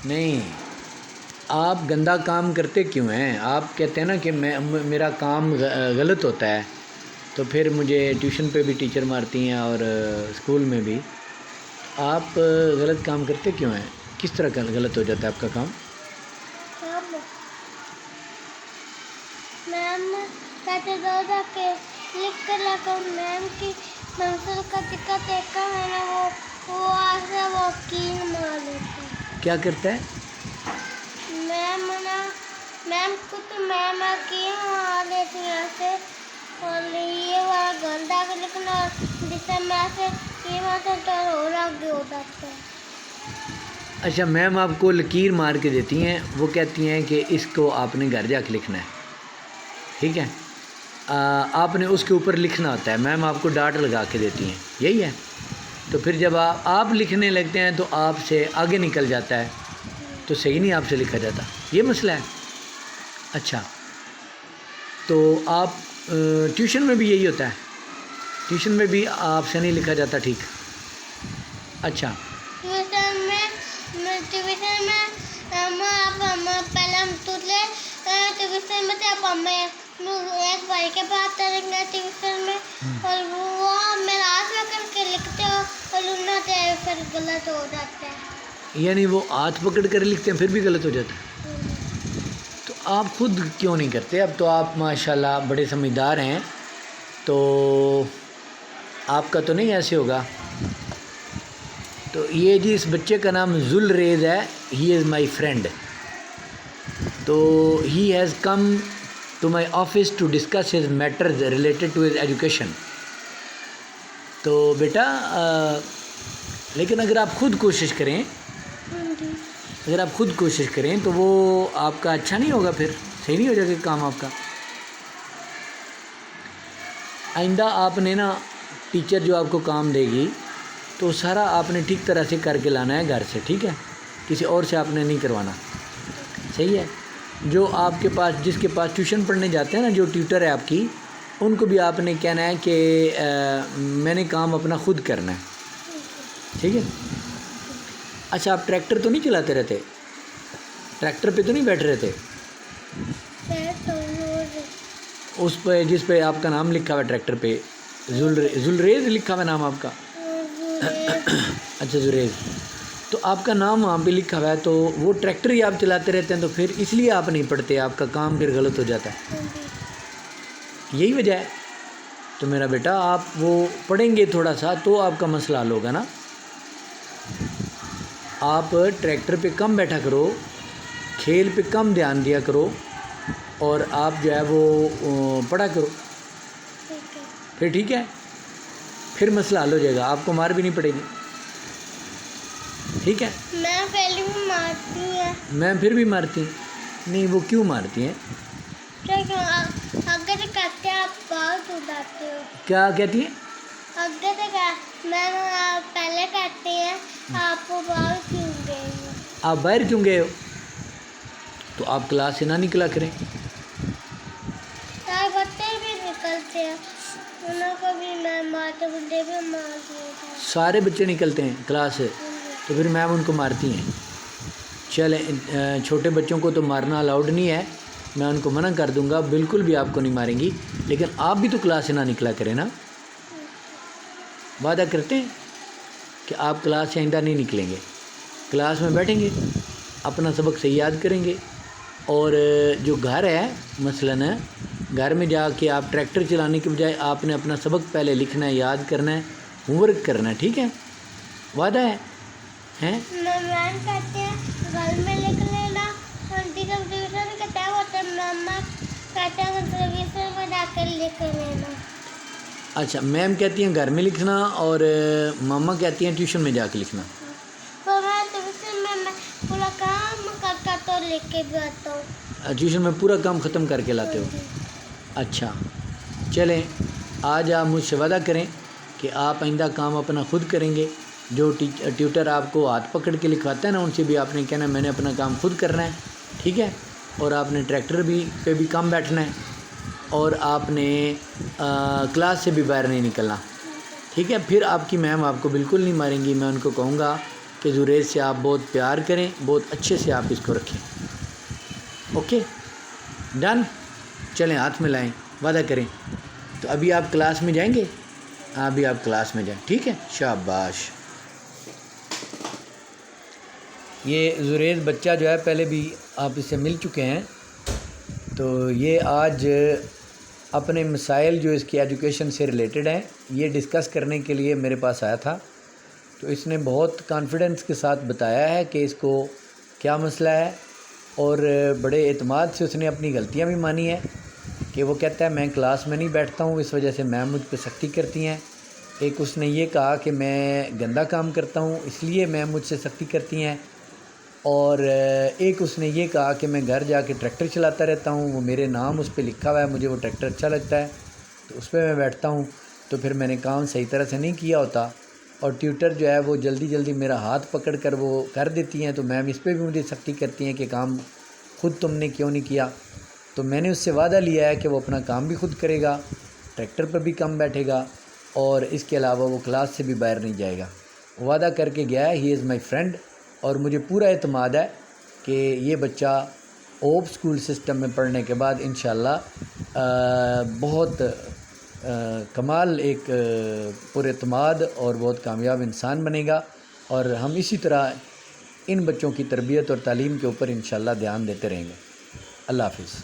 نہیں، آپ گندا کام کرتے کیوں ہیں؟ آپ کہتے ہیں نا کہ میرا کام غلط ہوتا ہے، تو پھر مجھے ٹیوشن پہ بھی ٹیچر مارتی ہیں اور اسکول میں بھی۔ آپ غلط کام کرتے کیوں ہیں؟ کس طرح کا غلط ہو جاتا ہے آپ کا کام؟ میم کہتے دو کہ لکھ کر لاکر میم کی منزل کا دقت دیکھا ہے نا وہ آسے وہ کین مار لیتا ہے۔ کیا کرتا ہے؟ میم کو تو میم کین مار لیتی ہیں ایسے، اور یہ وہ گندا کے لکھنا جس سے میں ایسے کین مارتا تو اور آگے ہو جاتا ہے۔ اچھا، میم آپ کو لکیر مار کے دیتی ہیں، وہ کہتی ہیں کہ اس کو آپ نے گھر جا کے لکھنا ہے، ٹھیک ہے؟ آپ نے اس کے اوپر لکھنا ہوتا ہے، میم آپ کو ڈاٹ لگا کے دیتی ہیں، یہی ہے؟ تو پھر جب آپ لکھنے لگتے ہیں تو آپ سے آگے نکل جاتا ہے، تو صحیح نہیں آپ سے لکھا جاتا، یہ مسئلہ ہے۔ اچھا، تو آپ ٹیوشن میں بھی یہی ہوتا ہے؟ ٹیوشن میں بھی آپ سے نہیں لکھا جاتا ٹھیک؟ اچھا، ٹیوشن میں پہلے ہم تلے ٹیوشن میں تھے، اب ہمیں ایک بھائی کے پاس چلیں گے ٹیوشن میں، اور وہ میرا ہاتھ پکڑ کے لکھتے ہو اور لکھنا تھے پھر غلط ہو جاتا ہے۔ یعنی وہ ہاتھ پکڑ کر لکھتے ہیں پھر بھی غلط ہو جاتا ہے؟ تو آپ خود کیوں نہیں کرتے؟ اب تو آپ ماشاءاللہ بڑے سمجھدار ہیں، تو آپ کا تو نہیں ایسے ہوگا؟ تو یہ جی اس بچے کا نام ذوالریز ہے، ہی از مائی فرینڈ، تو he has come to my office to discuss his matters related to his education. تو بیٹا لیکن اگر آپ خود کوشش کریں، تو وہ آپ کا اچھا نہیں ہوگا، پھر صحیح نہیں ہو جائے گا کام آپ کا۔ آئندہ آپ نے نا ٹیچر جو آپ کو کام دے گی تو سارا آپ نے ٹھیک طرح سے کر کے لانا ہے گھر سے، ٹھیک ہے؟ کسی اور سے آپ نے نہیں کروانا، صحیح ہے؟ جو آپ کے پاس جس کے پاس ٹیوشن پڑھنے جاتے ہیں نا، جو ٹیوٹر ہے آپ کی، ان کو بھی آپ نے کہنا ہے کہ میں نے کام اپنا خود کرنا ہے، ٹھیک ہے؟ اچھا، آپ ٹریکٹر تو نہیں چلاتے رہتے؟ ٹریکٹر پہ تو نہیں بیٹھ رہتے؟ اس پہ جس پہ آپ کا نام لکھا ہوا ہے ٹریکٹر پہ، ذوالریز لکھا ہوا نام آپ کا؟ اچھا، ذوالریز، تو آپ کا نام وہاں پہ لکھا ہوا ہے، تو وہ ٹریکٹر ہی آپ چلاتے رہتے ہیں، تو پھر اس لیے آپ نہیں پڑھتے، آپ کا کام پھر غلط ہو جاتا ہے، یہی وجہ ہے؟ تو میرا بیٹا آپ وہ پڑھیں گے تھوڑا سا تو آپ کا مسئلہ حل ہوگا نا۔ آپ ٹریکٹر پہ کم بیٹھا کرو، کھیل پہ کم دھیان دیا کرو، اور آپ جو ہے وہ پڑھا کرو، پھر ٹھیک ہے؟ پھر مسئلہ حل ہو جائے گا، آپ کو مار بھی نہیں پڑے گی، ٹھیک ہے؟ میں پہلے بھی مارتی ہے۔ میں پھر بھی مارتی ہیں؟ نہیں، وہ کیوں مارتی ہیں؟ اگر کہتے ہیں آپ باہر کیوں جاتے ہو؟ کیا کہتی ہیں؟ میں پہلے کہتے ہیں آپ کو باہر کیوں گئے ہو؟ آپ باہر کیوں گئے ہو؟ تو آپ کلاس سے نہ نکلا کریں۔ سارے بچے بھی نکلتے ہیں، انہوں کو بھی میں مارتے، مجھے بھی مار دیا تھا۔ سارے بچے نکلتے ہیں کلاس سے، تو پھر میم ان کو مارتی ہیں؟ چلیں، چھوٹے بچوں کو تو مارنا الاؤڈ نہیں ہے، میں ان کو منع کر دوں گا، بالکل بھی آپ کو نہیں ماریں گی، لیکن آپ بھی تو کلاس سے نہ نکلا کریں نا۔ وعدہ کرتے ہیں کہ آپ کلاس سے آئندہ نہیں نکلیں گے، کلاس میں بیٹھیں گے، اپنا سبق صحیح یاد کریں گے، اور جو گھر ہے مثلاً گھر میں جا کے آپ ٹریکٹر چلانے کے بجائے آپ نے اپنا سبق پہلے لکھنا ہے، یاد کرنا ہے، ہوم ورک کرنا ہے، ٹھیک ہے؟ وعدہ ہے؟ میم کہتے ہیں گھر میں لکھ لینا، ٹیوشن کے ٹائم ہوتا ہے مما کہتے ہیں ٹیوشن میں جا کر لکھ لینا۔ اچھا، میم کہتی ہیں گھر میں لکھنا اور ماما کہتی ہیں ٹیوشن میں جا کے لکھنا۔ تو میں ٹیوشن میں پورا کام کر تو لکھ کے بھی آتا ہوں۔ ٹیوشن میں پورا کام ختم کر کے لاتے ہو؟ اچھا، چلیں، آج آپ مجھ سے وعدہ کریں کہ آپ آئندہ کام اپنا خود کریں گے، جو ٹیوٹر آپ کو ہاتھ پکڑ کے لکھواتا ہے نا، ان سے بھی آپ نے کہنا ہے میں نے اپنا کام خود کرنا ہے، ٹھیک ہے؟ اور آپ نے ٹریکٹر پہ بھی کم بیٹھنا ہے، اور آپ نے کلاس سے بھی باہر نہیں نکلنا، ٹھیک ہے؟ پھر آپ کی میم آپ کو بالکل نہیں ماریں گی، میں ان کو کہوں گا کہ زریز سے آپ بہت پیار کریں، بہت اچھے سے آپ اس کو رکھیں. Okay done. چلیں ہاتھ میں لائیں، وعدہ کریں. تو ابھی آپ کلاس میں جائیں گے؟ ہاں ابھی آپ کلاس میں جائیں، ٹھیک ہے. شاباش. یہ زریز بچہ جو ہے پہلے بھی آپ اس سے مل چکے ہیں. تو یہ آج اپنے مسائل جو اس کی ایجوکیشن سے ریلیٹڈ ہیں یہ ڈسکس کرنے کے لیے میرے پاس آیا تھا. تو اس نے بہت کانفیڈنس کے ساتھ بتایا ہے کہ اس کو کیا مسئلہ ہے، اور بڑے اعتماد سے اس نے اپنی غلطیاں بھی مانی ہیں کہ وہ کہتا ہے میں کلاس میں نہیں بیٹھتا ہوں، اس وجہ سے میم مجھ پہ سختی کرتی ہیں. ایک اس نے یہ کہا کہ میں گندا کام کرتا ہوں اس لیے میم مجھ سے سختی کرتی ہیں. اور ایک اس نے یہ کہا کہ میں گھر جا کے ٹریکٹر چلاتا رہتا ہوں، وہ میرے نام اس پہ لکھا ہوا ہے، مجھے وہ ٹریکٹر اچھا لگتا ہے تو اس پہ میں بیٹھتا ہوں. تو پھر میں نے کام صحیح طرح سے نہیں کیا ہوتا، اور ٹیوٹر جو ہے وہ جلدی جلدی میرا ہاتھ پکڑ کر وہ کر دیتی ہیں، تو میم اس پہ بھی مجھے سختی کرتی ہیں کہ کام خود تم نے کیوں نہیں کیا. تو میں نے اس سے وعدہ لیا ہے کہ وہ اپنا کام بھی خود کرے گا، ٹریکٹر پر بھی کم بیٹھے گا، اور اس کے علاوہ وہ کلاس سے بھی باہر نہیں جائے گا. وعدہ کر کے گیا ہے. ہی از مائی فرینڈ، اور مجھے پورا اعتماد ہے کہ یہ بچہ اوپ اسکول سسٹم میں پڑھنے کے بعد انشاءاللہ بہت کمال ایک پر اعتماد اور بہت کامیاب انسان بنے گا. اور ہم اسی طرح ان بچوں کی تربیت اور تعلیم کے اوپر انشاءاللہ دھیان دیتے رہیں گے. اللہ حافظ.